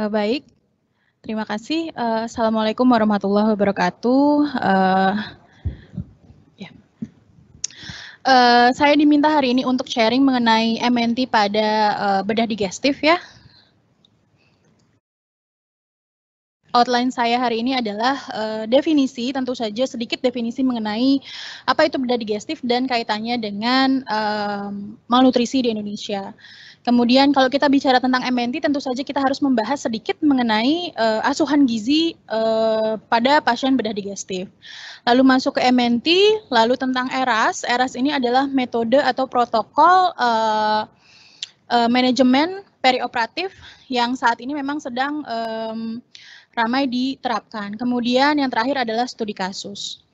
Baik, terima kasih. Assalamualaikum warahmatullahi wabarakatuh. Ya. Saya diminta hari ini untuk sharing mengenai MNT pada bedah digestif ya. Outline saya hari ini adalah definisi, tentu saja sedikit definisi mengenai apa itu bedah digestif dan kaitannya dengan malnutrisi di Indonesia. Kemudian kalau kita bicara tentang MNT, tentu saja kita harus membahas sedikit mengenai asuhan gizi pada pasien bedah digestif. Lalu masuk ke MNT, lalu tentang ERAS. ERAS ini adalah metode atau protokol manajemen perioperatif yang saat ini memang sedang ramai diterapkan. Kemudian yang terakhir adalah studi kasus.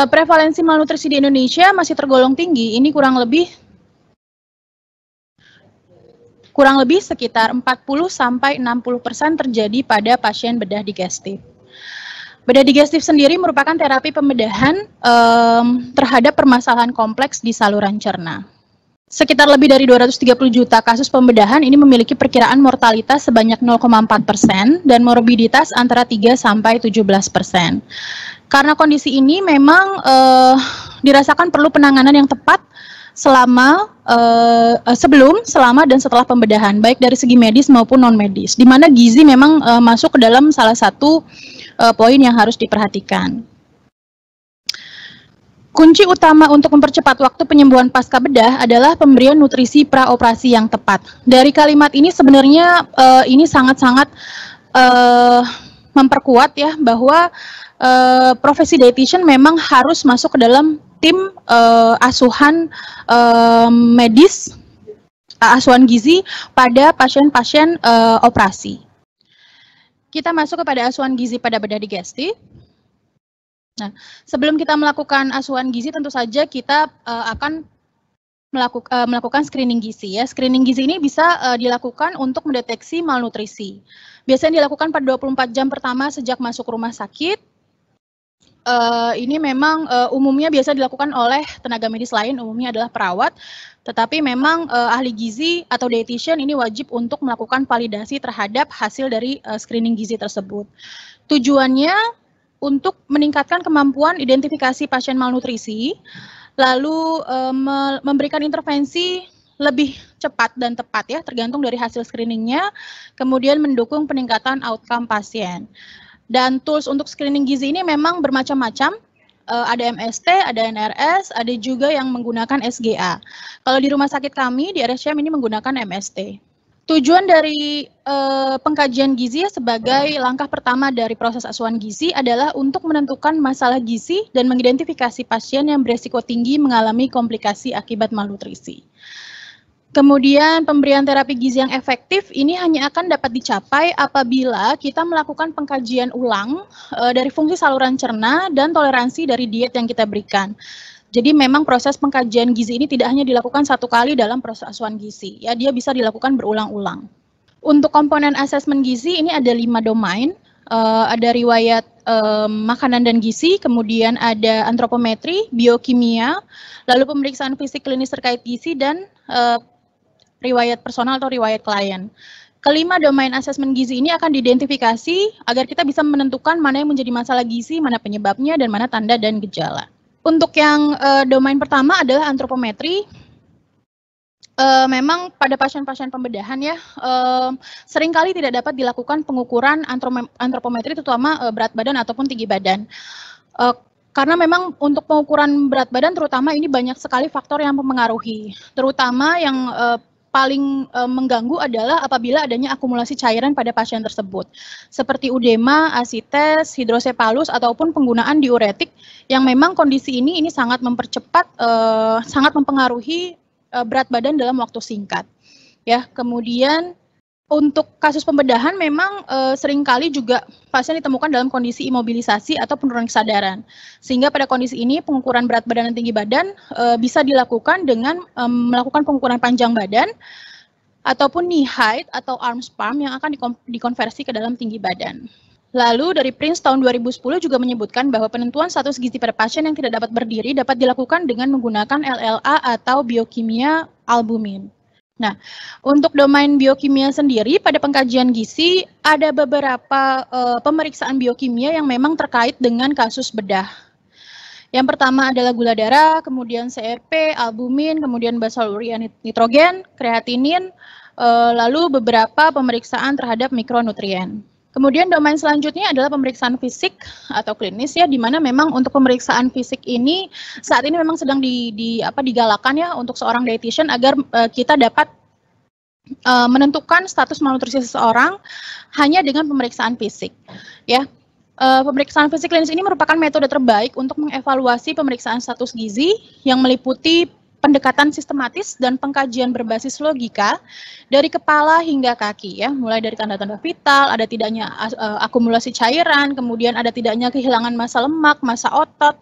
Prevalensi malnutrisi di Indonesia masih tergolong tinggi. Ini kurang lebih sekitar 40-60% terjadi pada pasien bedah digestif. Bedah digestif sendiri merupakan terapi pembedahan terhadap permasalahan kompleks di saluran cerna. Sekitar lebih dari 230 juta kasus pembedahan ini memiliki perkiraan mortalitas sebanyak 0,4% dan morbiditas antara 3-17%. Karena kondisi ini memang dirasakan perlu penanganan yang tepat sebelum, selama, dan setelah pembedahan, baik dari segi medis maupun non-medis, di mana gizi memang masuk ke dalam salah satu poin yang harus diperhatikan. Kunci utama untuk mempercepat waktu penyembuhan pasca bedah adalah pemberian nutrisi praoperasi yang tepat. Dari kalimat ini sebenarnya ini sangat-sangat memperkuat ya bahwa profesi dietitian memang harus masuk ke dalam tim asuhan medis, asuhan gizi pada pasien-pasien operasi. Kita masuk kepada asuhan gizi pada bedah digestif. Nah, sebelum kita melakukan asuhan gizi, tentu saja kita akan melakukan screening gizi ya. Screening gizi ini bisa dilakukan untuk mendeteksi malnutrisi. Biasanya dilakukan pada 24 jam pertama sejak masuk rumah sakit. Ini memang umumnya biasa dilakukan oleh tenaga medis lain, umumnya adalah perawat. Tetapi memang ahli gizi atau dietitian ini wajib untuk melakukan validasi terhadap hasil dari screening gizi tersebut. Tujuannya untuk meningkatkan kemampuan identifikasi pasien malnutrisi, lalu memberikan intervensi lebih cepat dan tepat ya, tergantung dari hasil screeningnya, kemudian mendukung peningkatan outcome pasien. Dan tools untuk screening gizi ini memang bermacam-macam, ada MST, ada NRS, ada juga yang menggunakan SGA. Kalau di rumah sakit kami, di RSCM ini menggunakan MST. Tujuan dari pengkajian gizi sebagai langkah pertama dari proses asuhan gizi adalah untuk menentukan masalah gizi dan mengidentifikasi pasien yang beresiko tinggi mengalami komplikasi akibat malnutrisi. Kemudian pemberian terapi gizi yang efektif ini hanya akan dapat dicapai apabila kita melakukan pengkajian ulang dari fungsi saluran cerna dan toleransi dari diet yang kita berikan. Jadi memang proses pengkajian gizi ini tidak hanya dilakukan satu kali dalam proses asuhan gizi, ya dia bisa dilakukan berulang-ulang. Untuk komponen asesmen gizi ini ada 5 domain, ada riwayat makanan dan gizi, kemudian ada antropometri, biokimia, lalu pemeriksaan fisik klinis terkait gizi dan riwayat personal atau riwayat klien. Kelima domain asesmen gizi ini akan diidentifikasi agar kita bisa menentukan mana yang menjadi masalah gizi, mana penyebabnya, dan mana tanda dan gejala. Untuk yang domain pertama adalah antropometri. Memang pada pasien-pasien pembedahan ya, seringkali tidak dapat dilakukan pengukuran antropometri, terutama berat badan ataupun tinggi badan. Karena memang untuk pengukuran berat badan terutama ini banyak sekali faktor yang mempengaruhi. Terutama yang paling mengganggu adalah apabila adanya akumulasi cairan pada pasien tersebut, seperti udema, asites, hidrosepalus, ataupun penggunaan diuretik yang memang kondisi ini sangat mempercepat, sangat mempengaruhi berat badan dalam waktu singkat. Ya, kemudian untuk kasus pembedahan memang seringkali juga pasien ditemukan dalam kondisi imobilisasi atau penurunan kesadaran. Sehingga pada kondisi ini pengukuran berat badan dan tinggi badan bisa dilakukan dengan melakukan pengukuran panjang badan ataupun knee height atau arm span yang akan dikonversi ke dalam tinggi badan. Lalu dari Prince tahun 2010 juga menyebutkan bahwa penentuan status gizi pada pasien yang tidak dapat berdiri dapat dilakukan dengan menggunakan LLA atau biokimia albumin. Nah, untuk domain biokimia sendiri, pada pengkajian gizi ada beberapa pemeriksaan biokimia yang memang terkait dengan kasus bedah. Yang pertama adalah gula darah, kemudian CRP, albumin, kemudian basal urea nitrogen, kreatinin, lalu beberapa pemeriksaan terhadap mikronutrien. Kemudian domain selanjutnya adalah pemeriksaan fisik atau klinis ya, di mana memang untuk pemeriksaan fisik ini saat ini memang sedang digalakan ya untuk seorang dietitian agar kita dapat menentukan status malnutrisi seseorang hanya dengan pemeriksaan fisik ya. Pemeriksaan fisik klinis ini merupakan metode terbaik untuk mengevaluasi pemeriksaan status gizi yang meliputi pendekatan sistematis dan pengkajian berbasis logika dari kepala hingga kaki ya, mulai dari tanda-tanda vital, ada tidaknya akumulasi cairan, kemudian ada tidaknya kehilangan massa lemak, massa otot,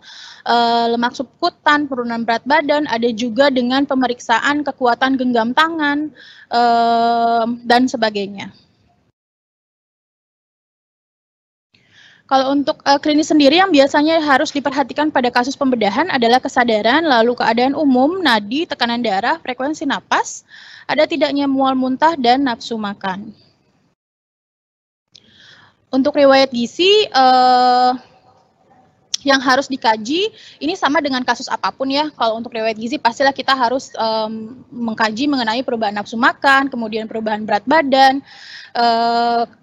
lemak subkutan, penurunan berat badan, ada juga dengan pemeriksaan kekuatan genggam tangan dan sebagainya. Kalau untuk klinis sendiri yang biasanya harus diperhatikan pada kasus pembedahan adalah kesadaran, lalu keadaan umum, nadi, tekanan darah, frekuensi napas, ada tidaknya mual muntah, dan nafsu makan. Untuk riwayat gizi, yang harus dikaji, ini sama dengan kasus apapun ya, kalau untuk riwayat gizi pastilah kita harus mengkaji mengenai perubahan nafsu makan, kemudian perubahan berat badan,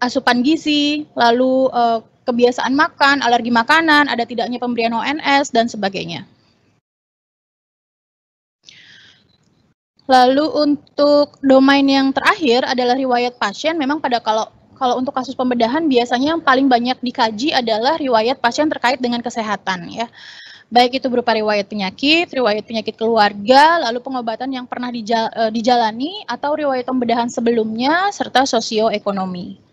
asupan gizi, lalu kebiasaan makan, alergi makanan, ada tidaknya pemberian ONS, dan sebagainya. Lalu untuk domain yang terakhir adalah riwayat pasien, memang kalau untuk kasus pembedahan biasanya yang paling banyak dikaji adalah riwayat pasien terkait dengan kesehatan ya. Baik itu berupa riwayat penyakit keluarga, lalu pengobatan yang pernah dijalani, atau riwayat pembedahan sebelumnya, serta sosioekonomi.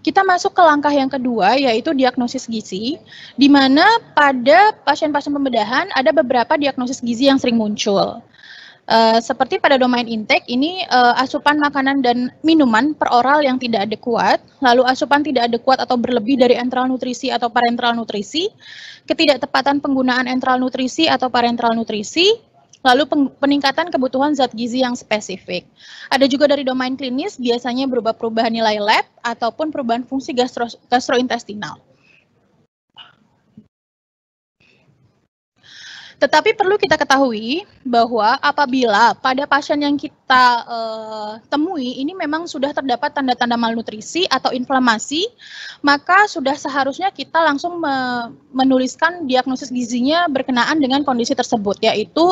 Kita masuk ke langkah yang kedua, yaitu diagnosis gizi, di mana pada pasien-pasien pembedahan ada beberapa diagnosis gizi yang sering muncul. Seperti pada domain intake, ini asupan makanan dan minuman per oral yang tidak adekuat, lalu asupan tidak adekuat atau berlebih dari enteral nutrisi atau parenteral nutrisi, ketidaktepatan penggunaan enteral nutrisi atau parenteral nutrisi, lalu peningkatan kebutuhan zat gizi yang spesifik. Ada juga dari domain klinis, biasanya berupa perubahan nilai lab ataupun perubahan fungsi gastrointestinal. Tetapi perlu kita ketahui bahwa apabila pada pasien yang kita temui ini memang sudah terdapat tanda-tanda malnutrisi atau inflamasi, maka sudah seharusnya kita langsung menuliskan diagnosis gizinya berkenaan dengan kondisi tersebut, yaitu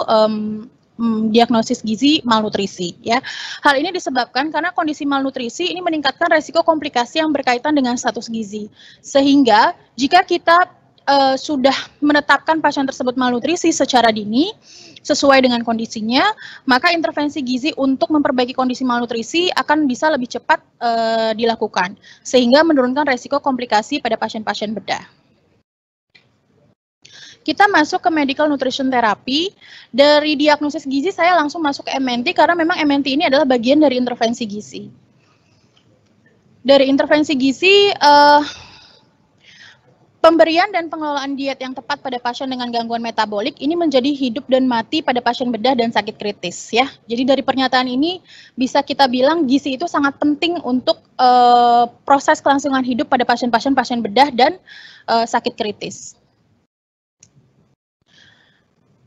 diagnosis gizi malnutrisi ya. Hal ini disebabkan karena kondisi malnutrisi ini meningkatkan resiko komplikasi yang berkaitan dengan status gizi. Sehingga jika kita sudah menetapkan pasien tersebut malnutrisi secara dini sesuai dengan kondisinya, maka intervensi gizi untuk memperbaiki kondisi malnutrisi akan bisa lebih cepat dilakukan sehingga menurunkan resiko komplikasi pada pasien-pasien bedah. Kita masuk ke medical nutrition therapy. Dari diagnosis gizi saya langsung masuk ke MNT karena memang MNT ini adalah bagian dari intervensi gizi. Dari intervensi gizi, pemberian dan pengelolaan diet yang tepat pada pasien dengan gangguan metabolik ini menjadi hidup dan mati pada pasien bedah dan sakit kritis ya. Jadi dari pernyataan ini bisa kita bilang gizi itu sangat penting untuk proses kelangsungan hidup pada pasien-pasien bedah dan sakit kritis.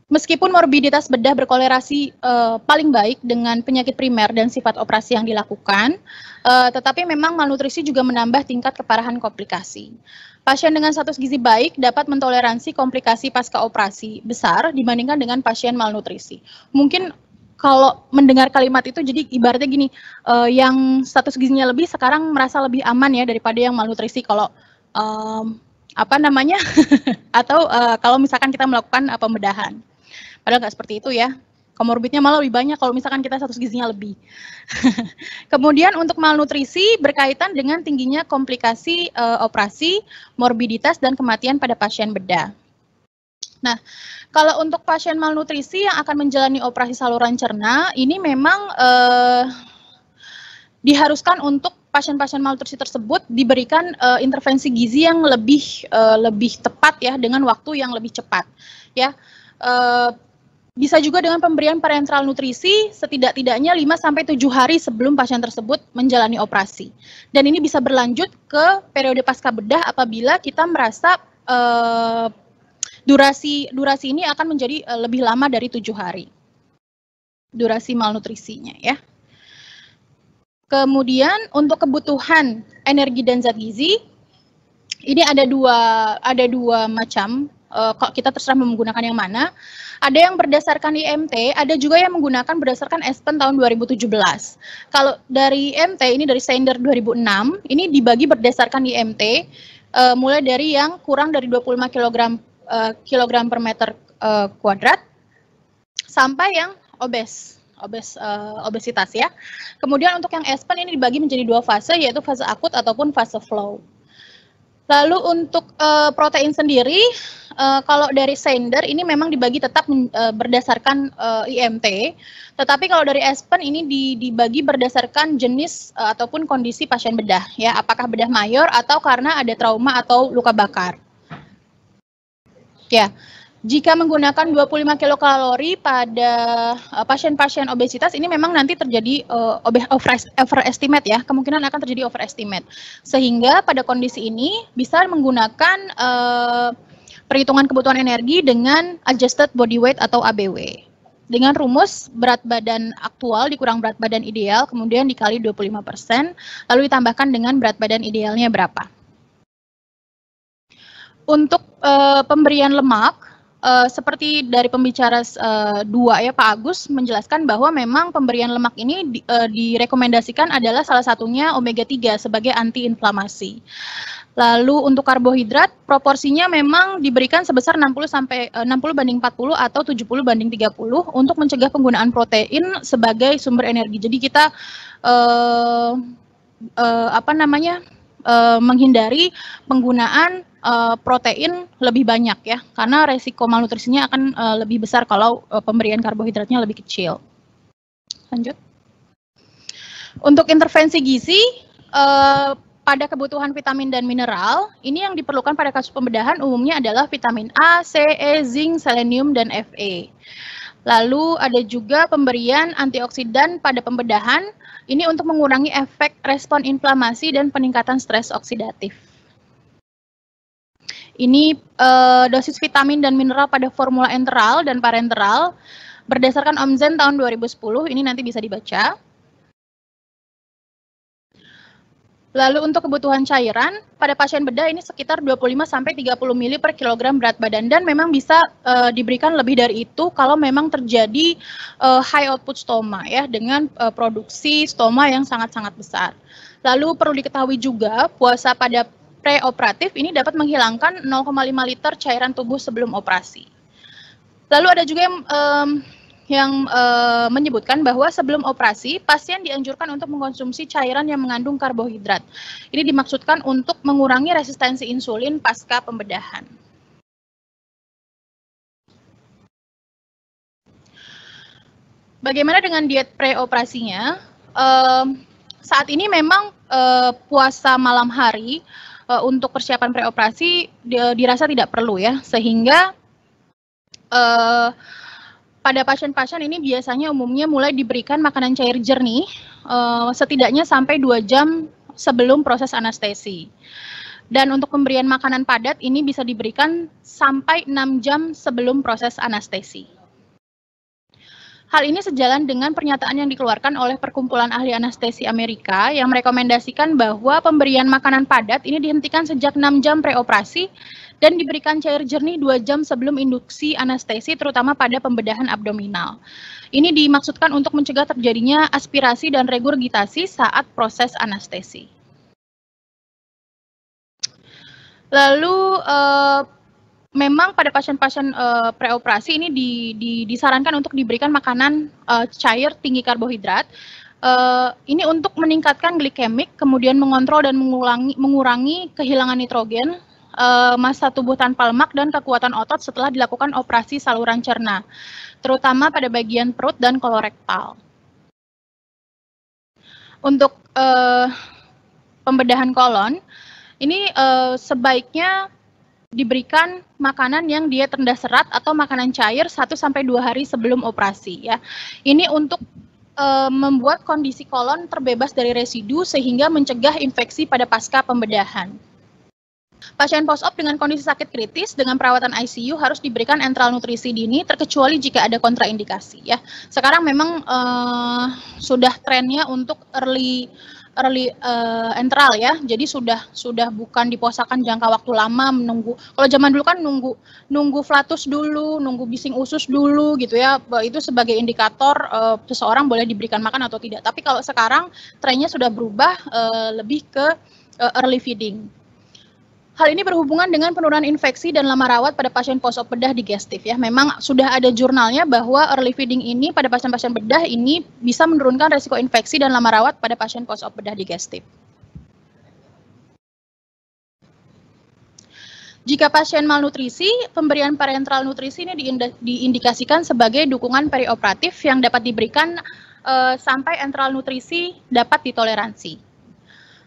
Meskipun morbiditas bedah berkolerasi paling baik dengan penyakit primer dan sifat operasi yang dilakukan, tetapi memang malnutrisi juga menambah tingkat keparahan komplikasi. Pasien dengan status gizi baik dapat mentoleransi komplikasi pasca operasi besar dibandingkan dengan pasien malnutrisi. Mungkin kalau mendengar kalimat itu jadi ibaratnya gini, yang status gizinya lebih sekarang merasa lebih aman ya daripada yang malnutrisi kalau atau kalau misalkan kita melakukan pembedahan. Padahal nggak seperti itu ya. Komorbidnya malah lebih banyak kalau misalkan kita status gizinya lebih. Kemudian untuk malnutrisi berkaitan dengan tingginya komplikasi operasi, morbiditas, dan kematian pada pasien bedah. Nah, kalau untuk pasien malnutrisi yang akan menjalani operasi saluran cerna, ini memang diharuskan untuk pasien-pasien malnutrisi tersebut diberikan intervensi gizi yang lebih tepat ya, dengan waktu yang lebih cepat ya. Bisa juga dengan pemberian parenteral nutrisi setidak-tidaknya 5-7 hari sebelum pasien tersebut menjalani operasi. Dan ini bisa berlanjut ke periode pasca bedah apabila kita merasa durasi ini akan menjadi lebih lama dari 7 hari. Durasi malnutrisinya ya. Kemudian untuk kebutuhan energi dan zat gizi, ini ada dua macam. Kalau kita terserah menggunakan yang mana. Ada yang berdasarkan IMT, ada juga yang menggunakan berdasarkan ESPEN tahun 2017. Kalau dari IMT, ini dari Sander 2006, ini dibagi berdasarkan IMT, mulai dari yang kurang dari 25 kilogram per meter kuadrat, sampai yang obesitas ya. Kemudian untuk yang ESPEN ini dibagi menjadi 2 fase, yaitu fase akut ataupun fase flow. Lalu untuk protein sendiri, kalau dari Sander ini memang dibagi tetap berdasarkan IMT, tetapi kalau dari ESPEN ini dibagi berdasarkan jenis ataupun kondisi pasien bedah, ya, apakah bedah mayor atau karena ada trauma atau luka bakar. Ya, jika menggunakan 25 kilokalori pada pasien-pasien obesitas, ini memang nanti terjadi overestimate ya, kemungkinan akan terjadi overestimate. Sehingga pada kondisi ini bisa menggunakan perhitungan kebutuhan energi dengan adjusted body weight atau ABW. Dengan rumus berat badan aktual dikurang berat badan ideal, kemudian dikali 25%, lalu ditambahkan dengan berat badan idealnya berapa. Untuk pemberian lemak, seperti dari pembicara 2 ya, Pak Agus menjelaskan bahwa memang pemberian lemak ini direkomendasikan adalah salah satunya omega 3 sebagai antiinflamasi. Lalu untuk karbohidrat proporsinya memang diberikan sebesar 60/40 atau 70/30 untuk mencegah penggunaan protein sebagai sumber energi. Jadi kita menghindari penggunaan protein lebih banyak ya, karena resiko malnutrisinya akan lebih besar kalau pemberian karbohidratnya lebih kecil. Lanjut. Untuk intervensi gizi, pada kebutuhan vitamin dan mineral, ini yang diperlukan pada kasus pembedahan umumnya adalah vitamin A, C, E, zinc, selenium, dan Fe. Lalu ada juga pemberian antioksidan pada pembedahan, ini untuk mengurangi efek respon inflamasi dan peningkatan stres oksidatif. Ini dosis vitamin dan mineral pada formula enteral dan parenteral berdasarkan Omzen tahun 2010, ini nanti bisa dibaca. Lalu untuk kebutuhan cairan, pada pasien bedah ini sekitar 25-30 ml per kilogram berat badan, dan memang bisa diberikan lebih dari itu kalau memang terjadi high output stoma ya, dengan produksi stoma yang sangat-sangat besar. Lalu perlu diketahui juga puasa pada preoperatif ini dapat menghilangkan 0,5 liter cairan tubuh sebelum operasi. Lalu ada juga yang menyebutkan bahwa sebelum operasi, pasien dianjurkan untuk mengkonsumsi cairan yang mengandung karbohidrat. Ini dimaksudkan untuk mengurangi resistensi insulin pasca pembedahan. Bagaimana dengan diet preoperasinya? Saat ini memang puasa malam hari untuk persiapan preoperasi dirasa tidak perlu ya, sehingga pada pasien-pasien ini biasanya umumnya mulai diberikan makanan cair jernih setidaknya sampai 2 jam sebelum proses anestesi. Dan untuk pemberian makanan padat ini bisa diberikan sampai 6 jam sebelum proses anestesi. Hal ini sejalan dengan pernyataan yang dikeluarkan oleh Perkumpulan Ahli Anestesi Amerika yang merekomendasikan bahwa pemberian makanan padat ini dihentikan sejak 6 jam preoperasi dan diberikan cair jernih 2 jam sebelum induksi anestesi, terutama pada pembedahan abdominal. Ini dimaksudkan untuk mencegah terjadinya aspirasi dan regurgitasi saat proses anestesi. Lalu memang pada pasien-pasien preoperasi ini disarankan untuk diberikan makanan cair tinggi karbohidrat. Ini untuk meningkatkan glikemik, kemudian mengontrol dan mengurangi kehilangan nitrogen, massa tubuh tanpa lemak, dan kekuatan otot setelah dilakukan operasi saluran cerna, terutama pada bagian perut dan kolorektal. Untuk pembedahan kolon, ini sebaiknya diberikan makanan yang diet rendah serat atau makanan cair 1-2 hari sebelum operasi ya. Ini untuk membuat kondisi kolon terbebas dari residu sehingga mencegah infeksi pada pasca pembedahan. Pasien post-op dengan kondisi sakit kritis dengan perawatan ICU harus diberikan enteral nutrisi dini terkecuali jika ada kontraindikasi ya. Sekarang memang sudah trennya untuk early enteral ya. Jadi sudah bukan diposakan jangka waktu lama menunggu. Kalau zaman dulu kan nunggu flatus dulu, nunggu bising usus dulu gitu ya. Itu sebagai indikator seseorang boleh diberikan makan atau tidak. Tapi kalau sekarang trennya sudah berubah lebih ke early feeding. Hal ini berhubungan dengan penurunan infeksi dan lama rawat pada pasien post-op bedah digestif ya. Memang sudah ada jurnalnya bahwa early feeding ini pada pasien-pasien bedah ini bisa menurunkan resiko infeksi dan lama rawat pada pasien post-op bedah digestif. Jika pasien malnutrisi, pemberian parenteral nutrisi ini diindikasikan sebagai dukungan perioperatif yang dapat diberikan sampai enteral nutrisi dapat ditoleransi.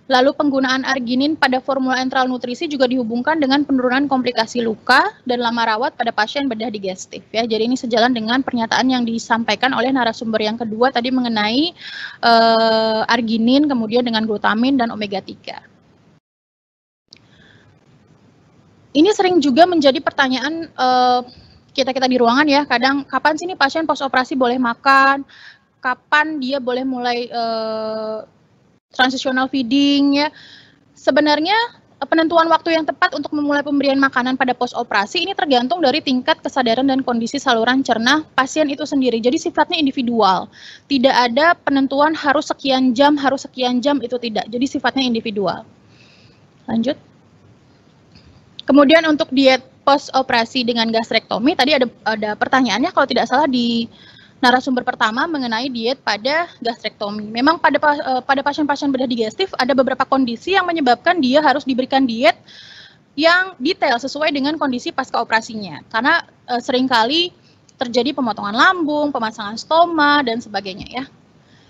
Lalu penggunaan arginin pada formula enteral nutrisi juga dihubungkan dengan penurunan komplikasi luka dan lama rawat pada pasien bedah digestif ya. Jadi ini sejalan dengan pernyataan yang disampaikan oleh narasumber yang kedua tadi mengenai arginin kemudian dengan glutamin dan omega 3. Ini sering juga menjadi pertanyaan kita di ruangan ya. Kadang kapan sih nih pasien post operasi boleh makan? Kapan dia boleh mulai transitional feeding ya. Sebenarnya penentuan waktu yang tepat untuk memulai pemberian makanan pada pos operasi ini tergantung dari tingkat kesadaran dan kondisi saluran cerna pasien itu sendiri. Jadi sifatnya individual. Tidak ada penentuan harus sekian jam itu tidak. Jadi sifatnya individual. Lanjut. Kemudian untuk diet pos operasi dengan gastrektomi tadi ada pertanyaannya kalau tidak salah di narasumber pertama mengenai diet pada gastrektomi. Memang pada pasien-pasien bedah digestif ada beberapa kondisi yang menyebabkan dia harus diberikan diet yang detail sesuai dengan kondisi pasca operasinya. Karena seringkali terjadi pemotongan lambung, pemasangan stoma, dan sebagainya ya.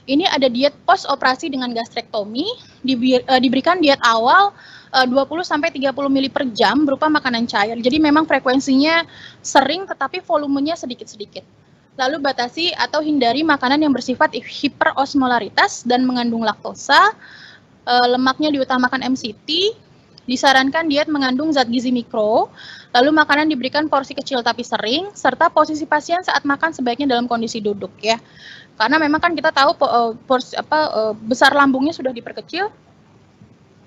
Ini ada diet post operasi dengan gastrektomi, diberikan diet awal 20-30 ml per jam berupa makanan cair. Jadi memang frekuensinya sering tetapi volumenya sedikit-sedikit. Lalu batasi atau hindari makanan yang bersifat hiperosmolaritas dan mengandung laktosa, lemaknya diutamakan MCT, disarankan diet mengandung zat gizi mikro, lalu makanan diberikan porsi kecil tapi sering, serta posisi pasien saat makan sebaiknya dalam kondisi duduk ya. Karena memang kan kita tahu besar lambungnya sudah diperkecil,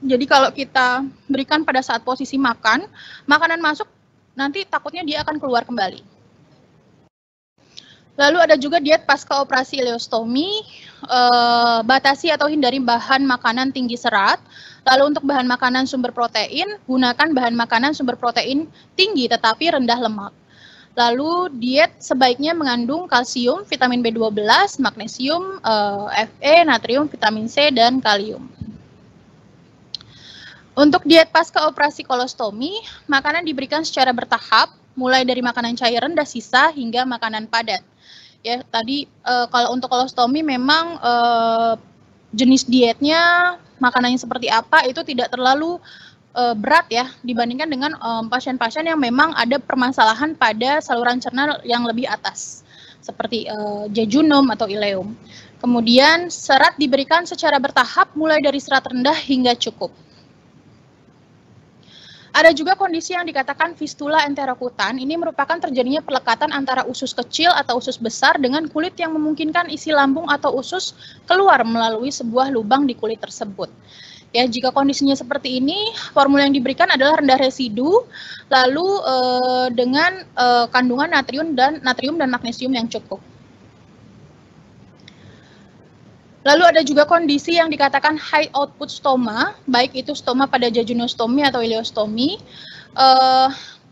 jadi kalau kita berikan pada saat posisi makan, makanan masuk nanti takutnya dia akan keluar kembali. Lalu ada juga diet pasca operasi ileostomi, batasi atau hindari bahan makanan tinggi serat. Lalu untuk bahan makanan sumber protein, gunakan bahan makanan sumber protein tinggi tetapi rendah lemak. Lalu diet sebaiknya mengandung kalsium, vitamin B12, magnesium, Fe, natrium, vitamin C, dan kalium. Untuk diet pasca operasi kolostomi, makanan diberikan secara bertahap, mulai dari makanan cair rendah sisa hingga makanan padat. Ya, tadi kalau untuk kolostomi memang jenis dietnya, makanannya seperti apa itu tidak terlalu berat ya dibandingkan dengan pasien-pasien yang memang ada permasalahan pada saluran cerna yang lebih atas seperti jejunum atau ileum. Kemudian serat diberikan secara bertahap mulai dari serat rendah hingga cukup. Ada juga kondisi yang dikatakan fistula enterokutan. Ini merupakan terjadinya pelekatan antara usus kecil atau usus besar dengan kulit yang memungkinkan isi lambung atau usus keluar melalui sebuah lubang di kulit tersebut. Ya, jika kondisinya seperti ini, formula yang diberikan adalah rendah residu, lalu dengan kandungan natrium dan magnesium yang cukup. Lalu ada juga kondisi yang dikatakan high output stoma, baik itu stoma pada jejunostomi atau ileostomi.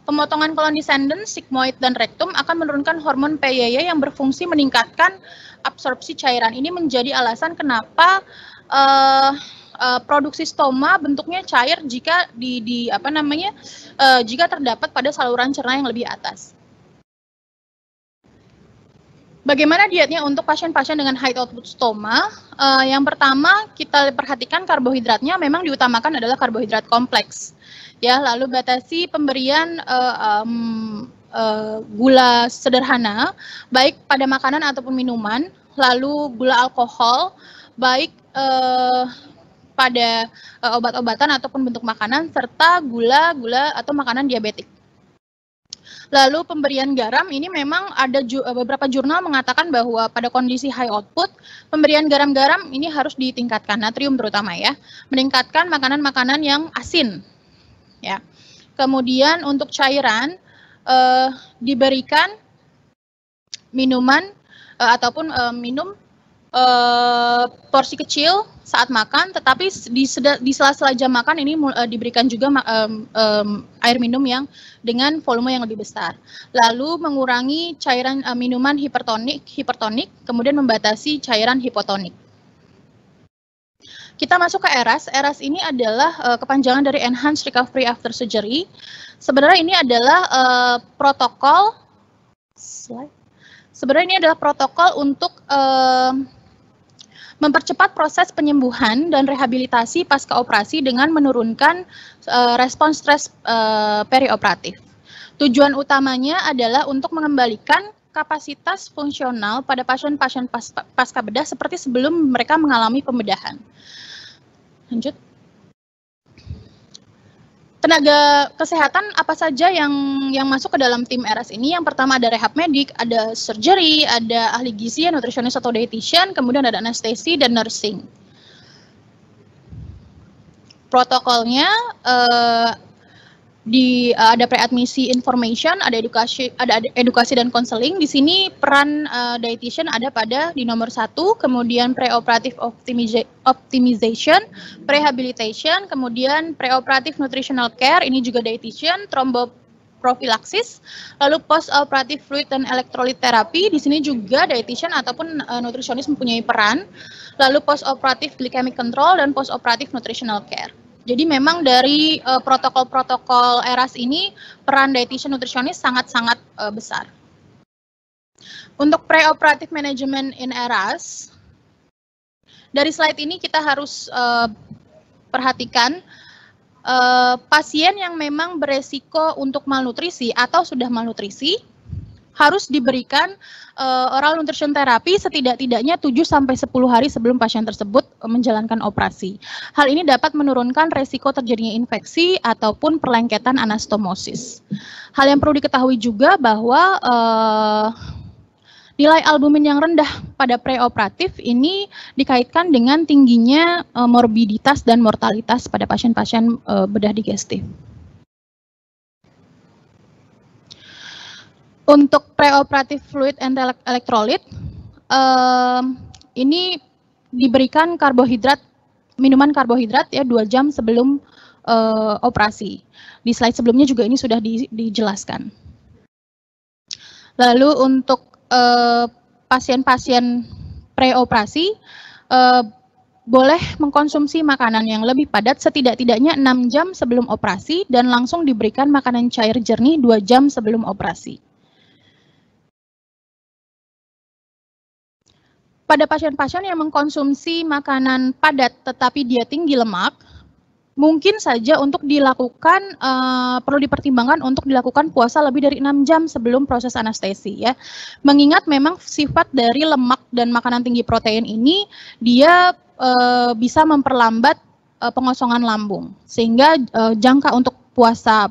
Pemotongan kolon descendens, sigmoid, dan rektum akan menurunkan hormon PYY yang berfungsi meningkatkan absorpsi cairan. Ini menjadi alasan kenapa produksi stoma bentuknya cair jika jika terdapat pada saluran cerna yang lebih atas. Bagaimana dietnya untuk pasien-pasien dengan high output stoma? Yang pertama kita perhatikan karbohidratnya memang diutamakan adalah karbohidrat kompleks. Ya, lalu batasi pemberian gula sederhana, baik pada makanan ataupun minuman, lalu gula alkohol, baik pada obat-obatan ataupun bentuk makanan, serta gula atau makanan diabetik. Lalu pemberian garam ini memang ada beberapa jurnal mengatakan bahwa pada kondisi high output, pemberian garam-garam ini harus ditingkatkan, natrium terutama ya, meningkatkan makanan-makanan yang asin. Ya. Kemudian untuk cairan diberikan minuman ataupun minum porsi kecil saat makan, tetapi di sela-sela jam makan ini diberikan juga air minum yang dengan volume yang lebih besar. Lalu mengurangi cairan minuman hipertonik, kemudian membatasi cairan hipotonik. Kita masuk ke ERAS. ERAS ini adalah kepanjangan dari Enhanced Recovery After Surgery. Sebenarnya ini adalah protokol. Sebenarnya ini adalah protokol untuk mempercepat proses penyembuhan dan rehabilitasi pasca operasi dengan menurunkan respons stres perioperatif. Tujuan utamanya adalah untuk mengembalikan kapasitas fungsional pada pasien-pasien pasca bedah seperti sebelum mereka mengalami pembedahan. Lanjut. Tenaga kesehatan apa saja yang masuk ke dalam tim ERAS ini? Yang pertama ada rehab medik, ada surgery, ada ahli gizi, nutritionist atau dietitian, kemudian ada anestesi dan nursing. Protokolnya ada pre-admisi information, ada edukasi dan konseling. Di sini peran dietitian ada di nomor 1, kemudian preoperative optimization, rehabilitation, kemudian preoperative nutritional care, ini juga dietitian, tromboprophylaxis, lalu post-operative fluid dan electrolyte therapy, di sini juga dietitian ataupun nutritionist mempunyai peran, lalu post-operative glycemic control dan post-operative nutritional care. Jadi memang dari protokol-protokol ERAS ini peran dietitian nutritionist sangat-sangat besar. Untuk preoperative management in ERAS, dari slide ini kita harus perhatikan pasien yang memang beresiko untuk malnutrisi atau sudah malnutrisi harus diberikan oral nutrition therapy setidak-tidaknya 7-10 hari sebelum pasien tersebut menjalankan operasi. Hal ini dapat menurunkan resiko terjadinya infeksi ataupun perlengketan anastomosis. Hal yang perlu diketahui juga bahwa nilai albumin yang rendah pada preoperatif ini dikaitkan dengan tingginya morbiditas dan mortalitas pada pasien-pasien bedah digestif. Untuk preoperative fluid and electrolyte, ini diberikan karbohidrat, minuman karbohidrat ya 2 jam sebelum operasi. Di slide sebelumnya juga ini sudah dijelaskan. Lalu untuk pasien-pasien preoperasi boleh mengkonsumsi makanan yang lebih padat setidak-tidaknya 6 jam sebelum operasi dan langsung diberikan makanan cair jernih 2 jam sebelum operasi. Pada pasien-pasien yang mengkonsumsi makanan padat tetapi dia tinggi lemak, mungkin saja untuk dilakukan, perlu dipertimbangkan untuk dilakukan puasa lebih dari 6 jam sebelum proses anestesi ya. Mengingat memang sifat dari lemak dan makanan tinggi protein ini, dia bisa memperlambat pengosongan lambung, sehingga jangka untuk puasa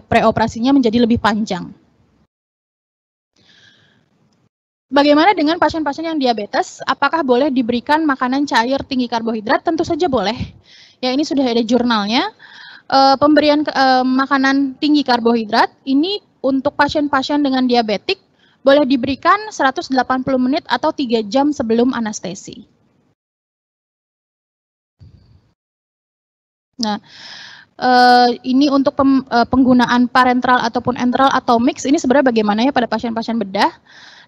preoperasinya menjadi lebih panjang. Bagaimana dengan pasien-pasien yang diabetes? Apakah boleh diberikan makanan cair tinggi karbohidrat? Tentu saja boleh. Ya, ini sudah ada jurnalnya. Pemberian makanan tinggi karbohidrat ini untuk pasien-pasien dengan diabetik boleh diberikan 180 menit atau 3 jam sebelum anestesi. Nah, ini untuk penggunaan parenteral ataupun enteral atau mix ini sebenarnya bagaimana ya pada pasien-pasien bedah?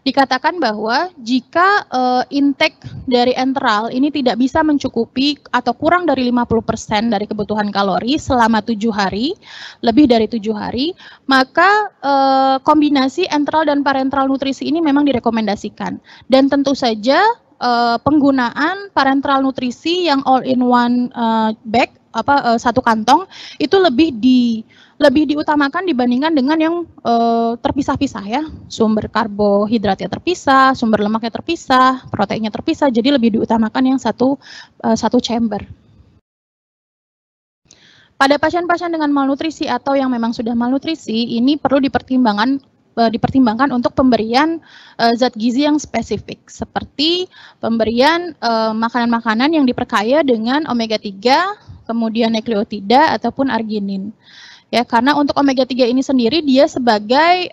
Dikatakan bahwa jika intake dari enteral ini tidak bisa mencukupi atau kurang dari 50% dari kebutuhan kalori selama 7 hari, lebih dari 7 hari, maka kombinasi enteral dan parenteral nutrisi ini memang direkomendasikan. Dan tentu saja penggunaan parenteral nutrisi yang all in one bag satu kantong itu lebih diutamakan dibandingkan dengan yang terpisah-pisah ya. Sumber karbohidratnya terpisah, sumber lemaknya terpisah, proteinnya terpisah, jadi lebih diutamakan yang satu chamber. Pada pasien-pasien dengan malnutrisi atau yang memang sudah malnutrisi, ini perlu dipertimbangkan untuk pemberian zat gizi yang spesifik, seperti pemberian makanan-makanan yang diperkaya dengan omega 3, kemudian nukleotida ataupun arginin. Ya, karena untuk omega 3 ini sendiri dia sebagai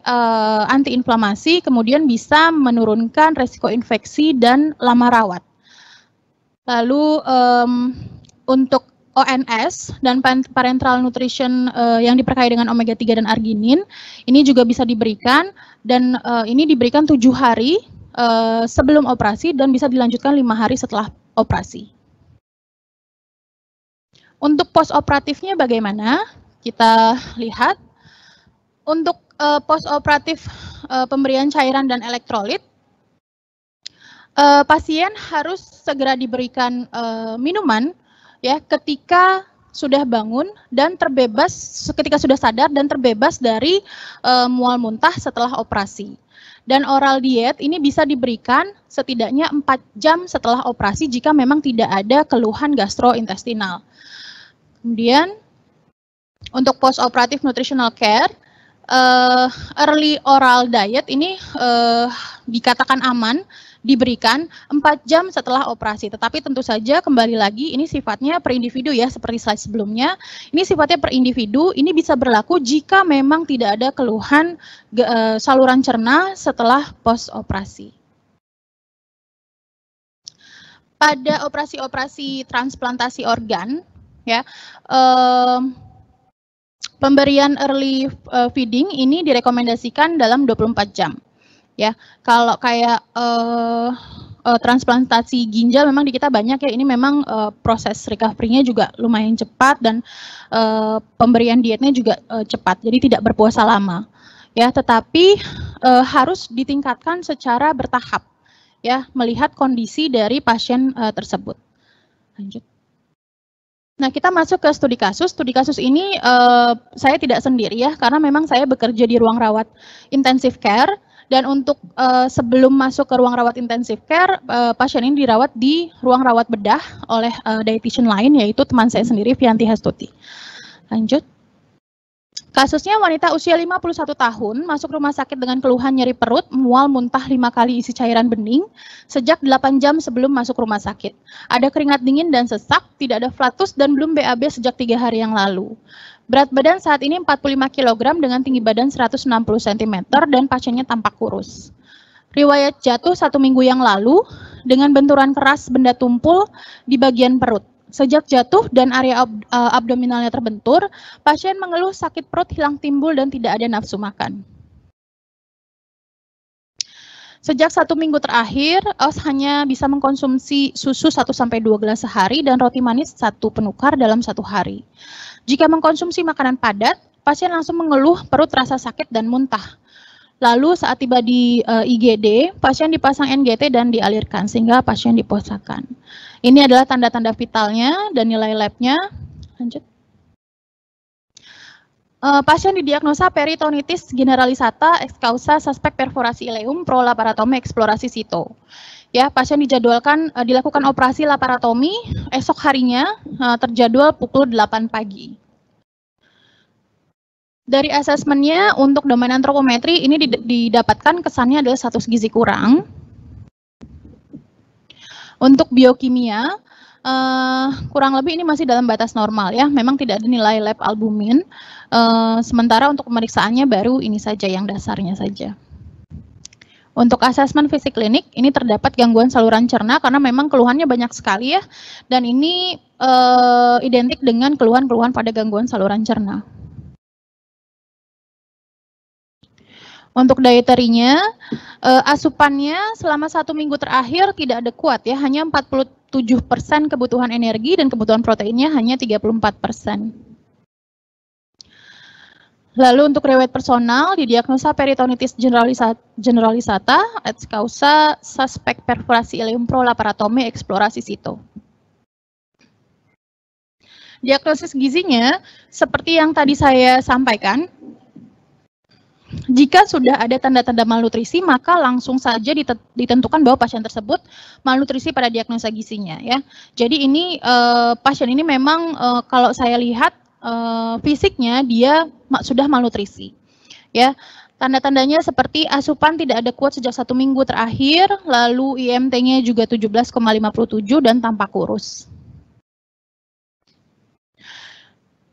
antiinflamasi, kemudian bisa menurunkan resiko infeksi dan lama rawat. Lalu untuk ONS dan parenteral nutrition yang diperkaya dengan omega 3 dan arginin ini juga bisa diberikan, dan ini diberikan 7 hari sebelum operasi dan bisa dilanjutkan 5 hari setelah operasi. Untuk postoperatifnya bagaimana? Kita lihat. Untuk postoperatif pemberian cairan dan elektrolit, pasien harus segera diberikan minuman ya ketika sudah bangun dan ketika sudah sadar dan terbebas dari mual muntah setelah operasi. Dan oral diet ini bisa diberikan setidaknya 4 jam setelah operasi jika memang tidak ada keluhan gastrointestinal. Kemudian untuk postoperative nutritional care, early oral diet ini dikatakan aman diberikan 4 jam setelah operasi, tetapi tentu saja kembali lagi ini sifatnya per individu ya, seperti slide sebelumnya. Ini sifatnya per individu, ini bisa berlaku jika memang tidak ada keluhan saluran cerna setelah post operasi. Pada operasi-operasi transplantasi organ ya, pemberian early feeding ini direkomendasikan dalam 24 jam. Ya, kalau kayak transplantasi ginjal memang di kita banyak ya, ini memang proses recovery-nya juga lumayan cepat dan pemberian dietnya juga cepat, jadi tidak berpuasa lama. Ya, tetapi harus ditingkatkan secara bertahap ya, melihat kondisi dari pasien tersebut. Lanjut. Nah, kita masuk ke studi kasus. Studi kasus ini saya tidak sendiri ya, karena memang saya bekerja di ruang rawat intensive care. Dan untuk sebelum masuk ke ruang rawat intensive care, pasien ini dirawat di ruang rawat bedah oleh dietitian lain, yaitu teman saya sendiri, Vianti Hastuti. Lanjut. Kasusnya wanita usia 51 tahun, masuk rumah sakit dengan keluhan nyeri perut, mual, muntah 5 kali isi cairan bening, sejak 8 jam sebelum masuk rumah sakit. Ada keringat dingin dan sesak, tidak ada flatus, dan belum BAB sejak 3 hari yang lalu. Berat badan saat ini 45 kg dengan tinggi badan 160 cm dan pasiennya tampak kurus. Riwayat jatuh 1 minggu yang lalu dengan benturan keras benda tumpul di bagian perut. Sejak jatuh dan area abdominalnya terbentur, pasien mengeluh sakit perut, hilang timbul, dan tidak ada nafsu makan. Sejak 1 minggu terakhir, OS hanya bisa mengkonsumsi susu 1-2 gelas sehari dan roti manis 1 penukar dalam 1 hari. Jika mengkonsumsi makanan padat, pasien langsung mengeluh perut rasa sakit dan muntah. Lalu saat tiba di IGD, pasien dipasang NGT dan dialirkan sehingga pasien diposakan. Ini adalah tanda-tanda vitalnya dan nilai labnya. Lanjut. Pasien didiagnosa peritonitis generalisata ex causa suspek perforasi ileum pro laparotomi eksplorasi sito. Ya, pasien dijadwalkan dilakukan operasi laparotomi esok harinya, terjadwal pukul 8 pagi. Dari asesmennya untuk domain antropometri ini didapatkan kesannya adalah status gizi kurang. Untuk biokimia, kurang lebih ini masih dalam batas normal ya, memang tidak ada nilai lab albumin. Sementara untuk pemeriksaannya baru ini saja yang dasarnya saja. Untuk asesmen fisik klinik, ini terdapat gangguan saluran cerna karena memang keluhannya banyak sekali ya, dan ini identik dengan keluhan-keluhan pada gangguan saluran cerna. Untuk dietarinya, asupannya selama 1 minggu terakhir tidak adekuat ya, hanya 47% kebutuhan energi dan kebutuhan proteinnya hanya 34%. Lalu untuk riwayat personal, didiagnosa peritonitis generalisata ex causa suspek perforasi ileum pro laparotomi eksplorasi sito. Diagnosis gizinya, seperti yang tadi saya sampaikan, jika sudah ada tanda-tanda malnutrisi, maka langsung saja ditentukan bahwa pasien tersebut malnutrisi pada diagnosa gizinya, ya. Jadi ini pasien ini memang kalau saya lihat fisiknya dia sudah malnutrisi, ya. Tanda-tandanya seperti asupan tidak ada kuat sejak 1 minggu terakhir, lalu IMT-nya juga 17,57 dan tampak kurus.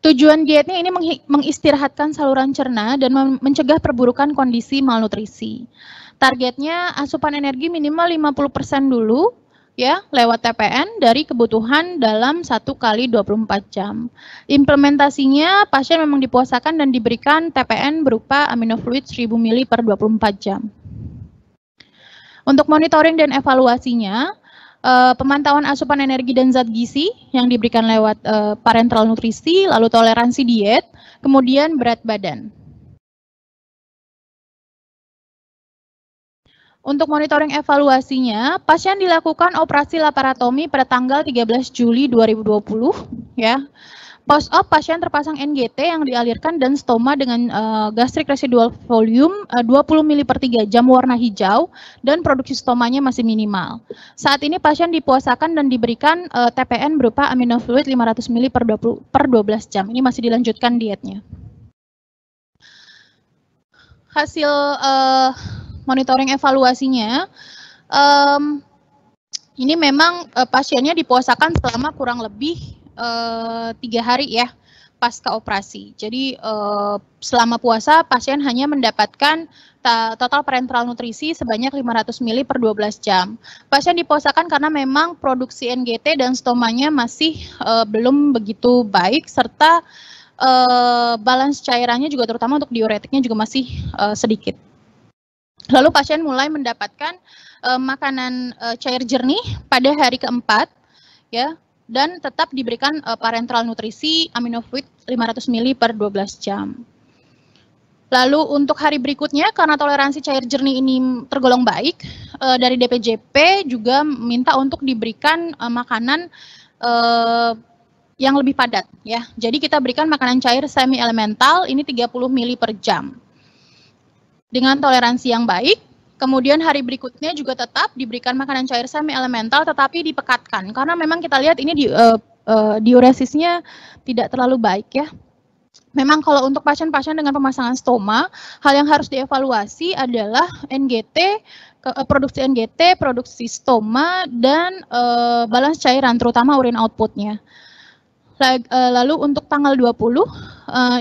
Tujuan dietnya ini mengistirahatkan saluran cerna dan mencegah perburukan kondisi malnutrisi. Targetnya asupan energi minimal 50% dulu, ya, lewat TPN dari kebutuhan dalam 1 kali 24 jam. Implementasinya pasien memang dipuasakan dan diberikan TPN berupa aminofluid 1000 ml per 24 jam. Untuk monitoring dan evaluasinya, pemantauan asupan energi dan zat gizi yang diberikan lewat parenteral nutrisi, lalu toleransi diet, kemudian berat badan. Untuk monitoring evaluasinya, pasien dilakukan operasi laparotomi pada tanggal 13 Juli 2020, ya. Post-op pasien terpasang NGT yang dialirkan dan stoma dengan gastric residual volume 20 ml per 3 jam warna hijau dan produksi stomanya masih minimal. Saat ini pasien dipuasakan dan diberikan TPN berupa aminofluid 500 ml per 12 jam. Ini masih dilanjutkan dietnya. Hasil monitoring evaluasinya, ini memang pasiennya dipuasakan selama kurang lebih 3 hari, ya, pasca operasi. Jadi selama puasa pasien hanya mendapatkan total parenteral nutrisi sebanyak 500 ml per 12 jam. Pasien dipuasakan karena memang produksi NGT dan stomanya masih belum begitu baik, serta balance cairannya juga terutama untuk diuretiknya juga masih sedikit. Lalu pasien mulai mendapatkan makanan cair jernih pada hari keempat, ya, dan tetap diberikan parenteral nutrisi aminofluid 500 ml per 12 jam. Lalu untuk hari berikutnya, karena toleransi cair jernih ini tergolong baik, dari DPJP juga minta untuk diberikan makanan yang lebih padat, ya. Jadi kita berikan makanan cair semi elemental ini 30 ml per jam. Dengan toleransi yang baik, kemudian hari berikutnya juga tetap diberikan makanan cair semi elemental tetapi dipekatkan karena memang kita lihat ini diuresisnya tidak terlalu baik, ya. Memang kalau untuk pasien-pasien dengan pemasangan stoma, hal yang harus dievaluasi adalah NGT, produksi NGT, produksi stoma, dan balance cairan terutama urin outputnya. Lalu untuk tanggal 20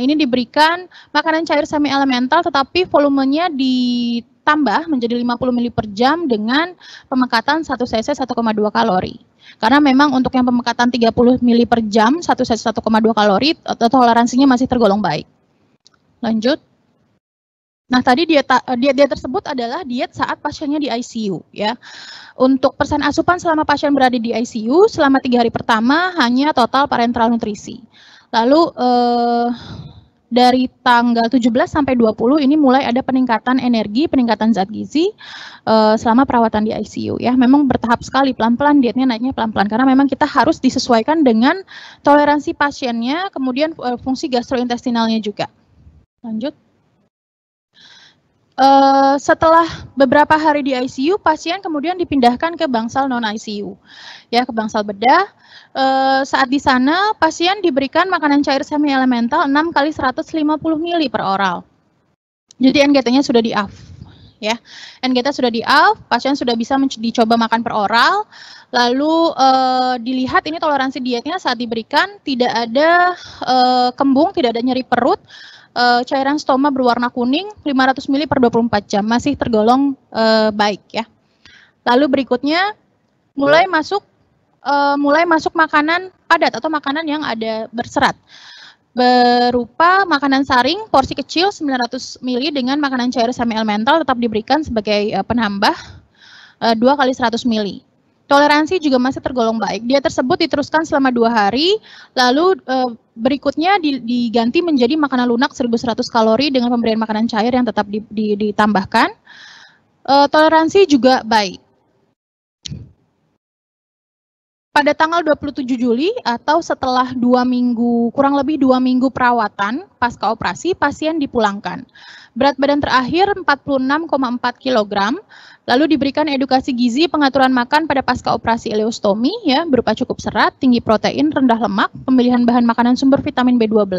ini diberikan makanan cair semi elemental tetapi volumenya ditambah menjadi 50 ml per jam dengan pemekatan 1 cc 1,2 kalori. Karena memang untuk yang pemekatan 30 ml per jam 1 cc 1,2 kalori toleransinya masih tergolong baik. Lanjut. Nah, tadi diet tersebut adalah diet saat pasiennya di ICU, ya. Untuk persen asupan selama pasien berada di ICU, selama 3 hari pertama hanya total parenteral nutrisi. Lalu dari tanggal 17 sampai 20 ini mulai ada peningkatan energi, peningkatan zat gizi selama perawatan di ICU, ya. Memang bertahap sekali, pelan-pelan dietnya naiknya pelan-pelan karena memang kita harus disesuaikan dengan toleransi pasiennya, kemudian fungsi gastrointestinalnya juga. Lanjut. Setelah beberapa hari di ICU, pasien kemudian dipindahkan ke bangsal non-ICU, ya, ke bangsal bedah. Saat di sana, pasien diberikan makanan cair semi elemental 6 kali 150 ml per oral. Jadi NGT-nya sudah di-off, ya. NGT sudah di-off, pasien sudah bisa dicoba makan per oral. Lalu dilihat ini toleransi dietnya saat diberikan tidak ada kembung, tidak ada nyeri perut. Cairan stoma berwarna kuning 500 ml per 24 jam masih tergolong baik, ya. Lalu berikutnya mulai masuk makanan padat atau makanan yang ada berserat berupa makanan saring porsi kecil 900 ml dengan makanan cair semi elemental tetap diberikan sebagai penambah 2 kali 100 ml. Toleransi juga masih tergolong baik. Diet tersebut diteruskan selama 2 hari, lalu berikutnya diganti menjadi makanan lunak 1100 kalori dengan pemberian makanan cair yang tetap ditambahkan. Toleransi juga baik. Pada tanggal 27 Juli atau setelah kurang lebih 2 minggu perawatan pasca operasi, pasien dipulangkan. Berat badan terakhir 46,4 kg, lalu diberikan edukasi gizi, pengaturan makan pada pasca operasi ileostomi ya, berupa cukup serat, tinggi protein, rendah lemak, pemilihan bahan makanan sumber vitamin B12,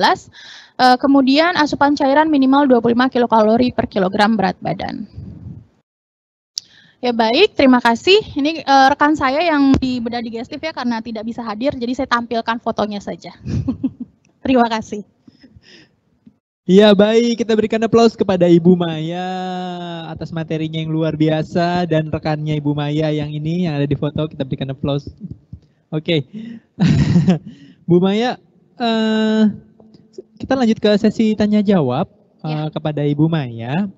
kemudian asupan cairan minimal 25 kilokalori per kilogram berat badan. Ya baik, terima kasih. Ini rekan saya yang di bedah digestif ya, karena tidak bisa hadir, jadi saya tampilkan fotonya saja. Terima kasih. Iya baik, kita berikan aplaus kepada Ibu Maya atas materinya yang luar biasa, dan rekannya Ibu Maya yang ini yang ada di foto, kita berikan aplaus. Oke, Bu Maya, kita lanjut ke sesi tanya jawab kepada Ibu Maya.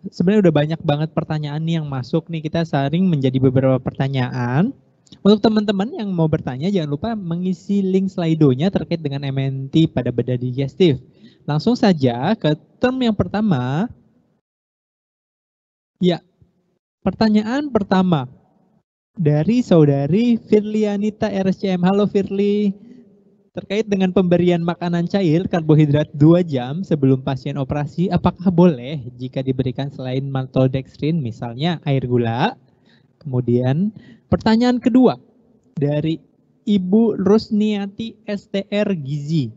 Sebenarnya udah banyak banget pertanyaan nih yang masuk nih, kita saring menjadi beberapa pertanyaan. Untuk teman-teman yang mau bertanya, jangan lupa mengisi link Slido-nya terkait dengan MNT pada bedah digestif. Langsung saja ke term yang pertama. Ya, pertanyaan pertama dari saudari Firlianita RSCM. Halo Firly, terkait dengan pemberian makanan cair karbohidrat 2 jam sebelum pasien operasi, apakah boleh jika diberikan selain maltodextrin, misalnya air gula? Kemudian pertanyaan kedua dari Ibu Rusniati STR Gizi.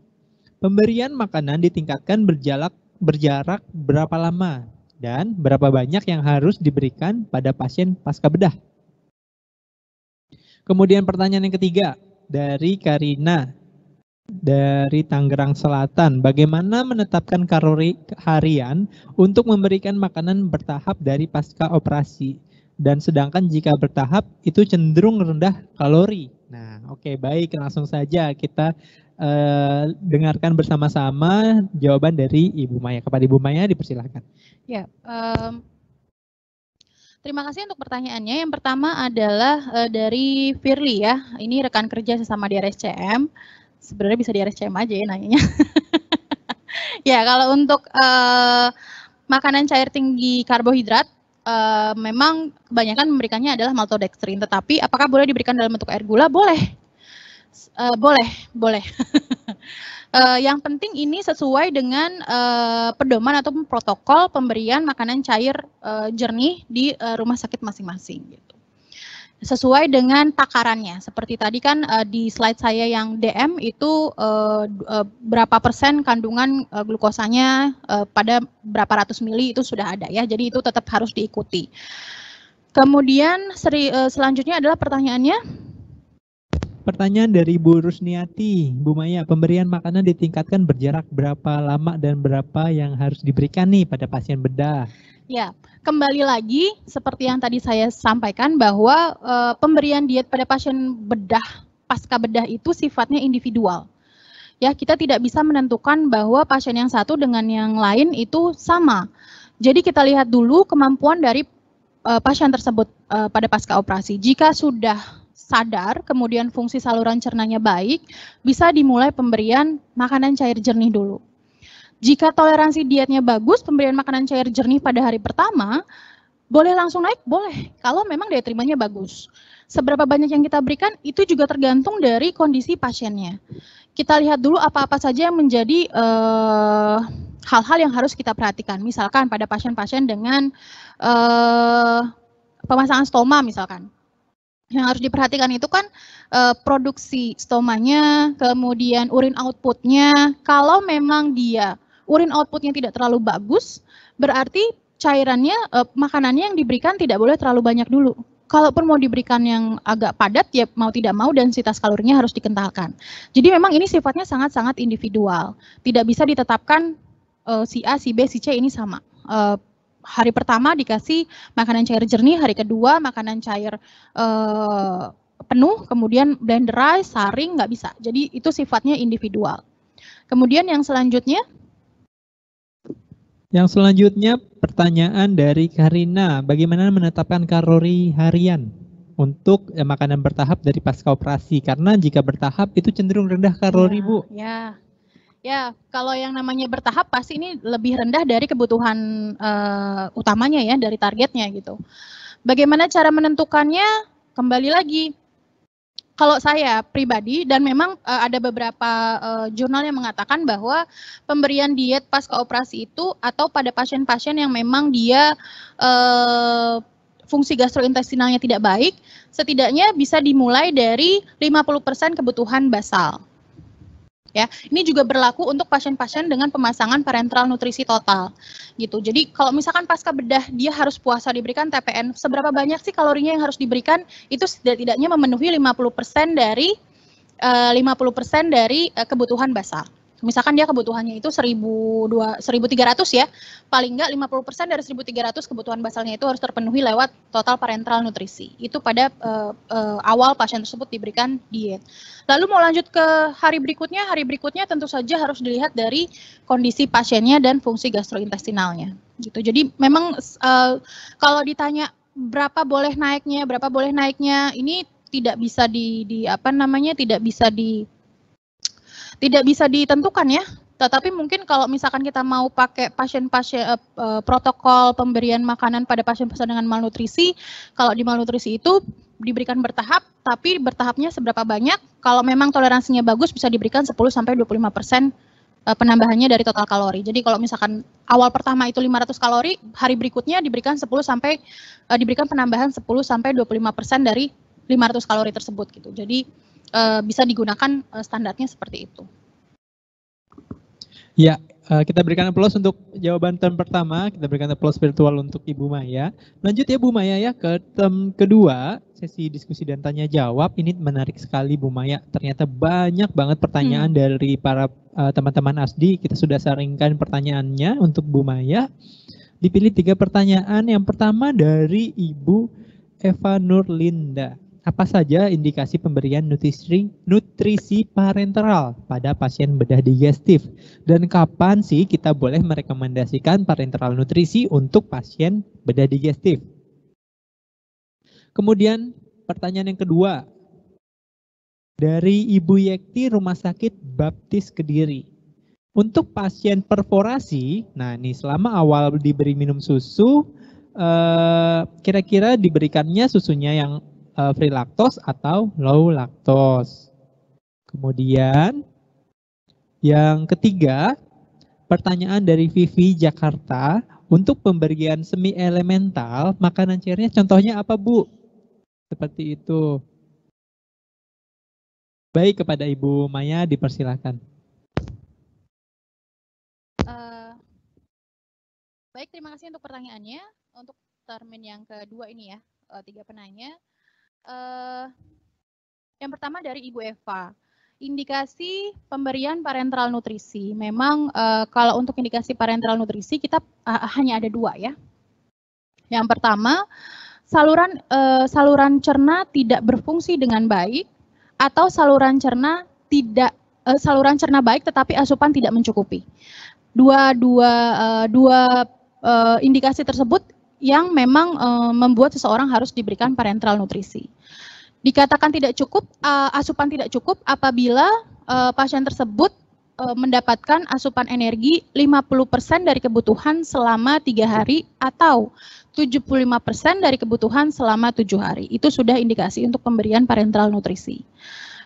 Pemberian makanan ditingkatkan berjarak berapa lama dan berapa banyak yang harus diberikan pada pasien pasca bedah? Kemudian pertanyaan yang ketiga dari Karina dari Tangerang Selatan. Bagaimana menetapkan kalori harian untuk memberikan makanan bertahap dari pasca operasi? Dan sedangkan jika bertahap itu cenderung rendah kalori. Nah, oke, baik, langsung saja kita dengarkan bersama-sama jawaban dari Ibu Maya. Kepada Ibu Maya dipersilakan. Ya, terima kasih untuk pertanyaannya. Yang pertama adalah dari Firly ya. Ini rekan kerja sesama di RSCM. Sebenarnya bisa di RSCM aja ya nanyanya. Ya, kalau untuk makanan cair tinggi karbohidrat, memang kebanyakan memberikannya adalah maltodextrin. Tetapi apakah boleh diberikan dalam bentuk air gula? Boleh. Boleh. Yang penting ini sesuai dengan pedoman atau protokol pemberian makanan cair jernih di rumah sakit masing-masing gitu. Sesuai dengan takarannya. Seperti tadi kan di slide saya yang DM itu berapa persen kandungan glukosanya pada berapa ratus mili itu sudah ada ya. Jadi itu tetap harus diikuti. Kemudian selanjutnya adalah pertanyaannya. Pertanyaan dari Bu Rusniati, Bu Maya, pemberian makanan ditingkatkan berjarak berapa lama dan berapa yang harus diberikan nih pada pasien bedah? Ya, kembali lagi seperti yang tadi saya sampaikan bahwa pemberian diet pada pasien bedah pasca bedah itu sifatnya individual. Ya, kita tidak bisa menentukan bahwa pasien yang satu dengan yang lain itu sama. Jadi kita lihat dulu kemampuan dari pasien tersebut pada pasca operasi. Jika sudah sadar, kemudian fungsi saluran cernanya baik, bisa dimulai pemberian makanan cair jernih dulu. Jika toleransi dietnya bagus, pemberian makanan cair jernih pada hari pertama, boleh langsung naik? Boleh, kalau memang daya terimanya bagus. Seberapa banyak yang kita berikan, itu juga tergantung dari kondisi pasiennya. Kita lihat dulu apa-apa saja yang menjadi hal-hal yang harus kita perhatikan. Misalkan pada pasien-pasien dengan pemasangan stoma misalkan. Yang harus diperhatikan itu kan produksi stomanya, kemudian urin outputnya. Kalau memang dia urin outputnya tidak terlalu bagus, berarti cairannya, makanannya yang diberikan tidak boleh terlalu banyak dulu. Kalaupun mau diberikan yang agak padat, ya mau tidak mau densitas kalorinya harus dikentalkan. Jadi memang ini sifatnya sangat-sangat individual. Tidak bisa ditetapkan si A, si B, si C ini sama. Hari pertama dikasih makanan cair jernih, hari kedua makanan cair penuh, kemudian blenderize, saring, nggak bisa. Jadi itu sifatnya individual. Kemudian yang selanjutnya. Yang selanjutnya pertanyaan dari Karina, bagaimana menetapkan kalori harian untuk makanan bertahap dari pasca operasi? Karena jika bertahap itu cenderung rendah kalori, Bu. Ya, kalau yang namanya bertahap pasti ini lebih rendah dari kebutuhan utamanya ya, dari targetnya gitu. Bagaimana cara menentukannya? Kembali lagi, kalau saya pribadi, dan memang ada beberapa jurnal yang mengatakan bahwa pemberian diet pasca operasi itu atau pada pasien-pasien yang memang dia fungsi gastrointestinalnya tidak baik, setidaknya bisa dimulai dari 50% kebutuhan basal. Ya, ini juga berlaku untuk pasien-pasien dengan pemasangan parenteral nutrisi total, gitu. Jadi kalau misalkan pasca bedah dia harus puasa diberikan TPN, seberapa banyak sih kalorinya yang harus diberikan? Itu setidak-tidaknya memenuhi 50% dari kebutuhan basal. Misalkan dia kebutuhannya itu 1.300 ya, paling enggak 50% dari 1.300 kebutuhan basalnya itu harus terpenuhi lewat total parenteral nutrisi. Itu pada awal pasien tersebut diberikan diet. Lalu mau lanjut ke hari berikutnya tentu saja harus dilihat dari kondisi pasiennya dan fungsi gastrointestinalnya. Gitu. Jadi memang kalau ditanya berapa boleh naiknya, ini tidak bisa tidak bisa ditentukan ya. Tetapi mungkin kalau misalkan kita mau pakai protokol pemberian makanan pada pasien-pasien dengan malnutrisi, kalau di malnutrisi itu diberikan bertahap, tapi bertahapnya seberapa banyak, kalau memang toleransinya bagus bisa diberikan 10-25% penambahannya dari total kalori. Jadi kalau misalkan awal pertama itu 500 kalori, hari berikutnya diberikan diberikan penambahan 10-25% dari 500 kalori tersebut gitu. Jadi bisa digunakan standarnya seperti itu. Ya, kita berikan aplaus untuk jawaban term pertama, kita berikan aplaus virtual untuk Ibu Maya. Lanjut ya Bu Maya ya ke term kedua, sesi diskusi dan tanya jawab. Ini menarik sekali Bu Maya, ternyata banyak banget pertanyaan dari para teman-teman ASDI. Kita sudah saringkan pertanyaannya untuk Bu Maya. Dipilih 3 pertanyaan. Yang pertama dari Ibu Eva Nurlinda. Apa saja indikasi pemberian nutrisi parenteral pada pasien bedah digestif? Dan kapan sih kita boleh merekomendasikan parenteral nutrisi untuk pasien bedah digestif? Kemudian pertanyaan yang kedua, dari Ibu Yekti Rumah Sakit Baptis Kediri. Untuk pasien perforasi, nah ini selama awal diberi minum susu, kira-kira diberikannya susunya yang free lactose atau low lactose. Kemudian yang ketiga, pertanyaan dari Vivi Jakarta, untuk pemberian semi elemental, makanan cairnya contohnya apa Bu? Seperti itu. Baik, kepada Ibu Maya dipersilakan. Baik, terima kasih untuk pertanyaannya. Untuk termin yang kedua ini ya, 3 penanya. Yang pertama dari Ibu Eva, indikasi pemberian parenteral nutrisi. Memang kalau untuk indikasi parenteral nutrisi kita hanya ada 2 ya. Yang pertama, saluran cerna tidak berfungsi dengan baik, atau saluran cerna baik tetapi asupan tidak mencukupi. Dua indikasi tersebut yang memang membuat seseorang harus diberikan parenteral nutrisi. Dikatakan tidak cukup, asupan tidak cukup apabila pasien tersebut mendapatkan asupan energi 50% dari kebutuhan selama 3 hari atau 75% dari kebutuhan selama 7 hari. Itu sudah indikasi untuk pemberian parenteral nutrisi.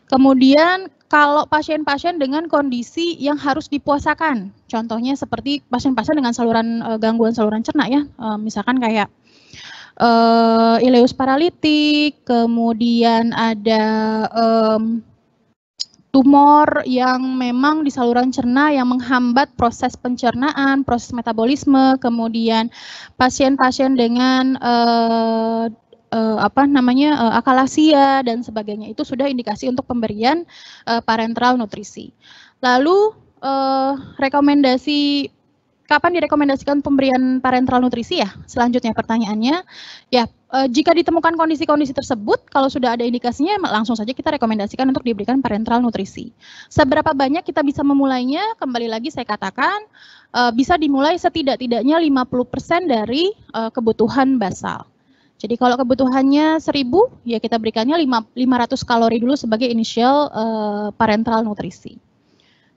Kemudian kalau pasien-pasien dengan kondisi yang harus dipuasakan, contohnya seperti pasien-pasien dengan gangguan saluran cerna ya, misalkan kayak ileus paralitik, kemudian ada tumor yang memang di saluran cerna yang menghambat proses pencernaan, proses metabolisme, kemudian pasien-pasien dengan akalasia dan sebagainya, itu sudah indikasi untuk pemberian parenteral nutrisi. Lalu rekomendasi kapan direkomendasikan pemberian parenteral nutrisi ya? Selanjutnya pertanyaannya, ya jika ditemukan kondisi-kondisi tersebut, kalau sudah ada indikasinya langsung saja kita rekomendasikan untuk diberikan parenteral nutrisi. Seberapa banyak kita bisa memulainya? Kembali lagi saya katakan bisa dimulai setidak-tidaknya 50% dari kebutuhan basal. Jadi kalau kebutuhannya 1.000, ya kita berikannya 500 kalori dulu sebagai initial parenteral nutrisi.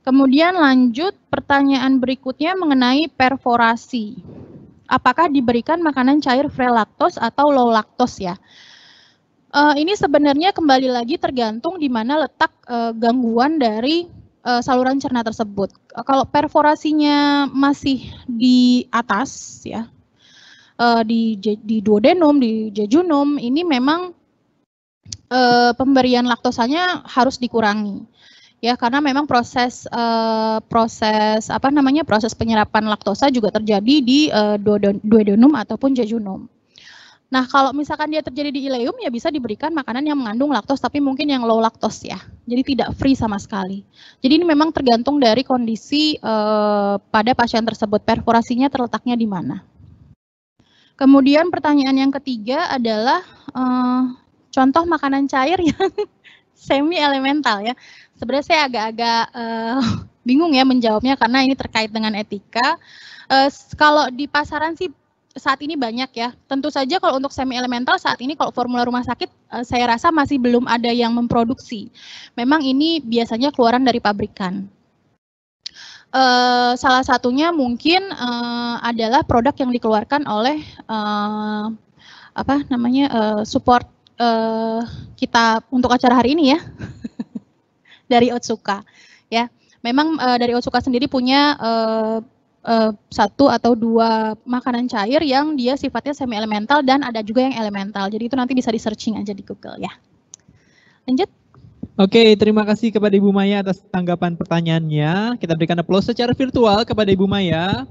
Kemudian lanjut pertanyaan berikutnya mengenai perforasi. Apakah diberikan makanan cair free lactose atau low lactose ya? Ini sebenarnya kembali lagi tergantung di mana letak gangguan dari saluran cerna tersebut. Kalau perforasinya masih di atas, ya, di duodenum, di jejunum, ini memang pemberian laktosanya harus dikurangi, ya, karena memang proses penyerapan laktosa juga terjadi di duodenum ataupun jejunum. Nah, kalau misalkan dia terjadi di ileum, ya bisa diberikan makanan yang mengandung laktos, tapi mungkin yang low laktos, ya. Jadi tidak free sama sekali. Jadi ini memang tergantung dari kondisi pada pasien tersebut, perforasinya terletaknya di mana. Kemudian pertanyaan yang ketiga adalah contoh makanan cair yang semi elemental, ya. Sebenarnya saya agak-agak bingung ya menjawabnya karena ini terkait dengan etika. Kalau di pasaran sih saat ini banyak, ya. Tentu saja kalau untuk semi elemental saat ini kalau formula rumah sakit saya rasa masih belum ada yang memproduksi. Memang ini biasanya keluaran dari pabrikan. Salah satunya mungkin adalah produk yang dikeluarkan oleh support kita untuk acara hari ini, ya. Dari Otsuka, ya. Memang dari Otsuka sendiri punya 1 atau 2 makanan cair yang dia sifatnya semi elemental dan ada juga yang elemental. Jadi itu nanti bisa di searching aja di Google, ya. Lanjut. Oke, terima kasih kepada Ibu Maya atas tanggapan pertanyaannya. Kita berikan aplaus secara virtual kepada Ibu Maya.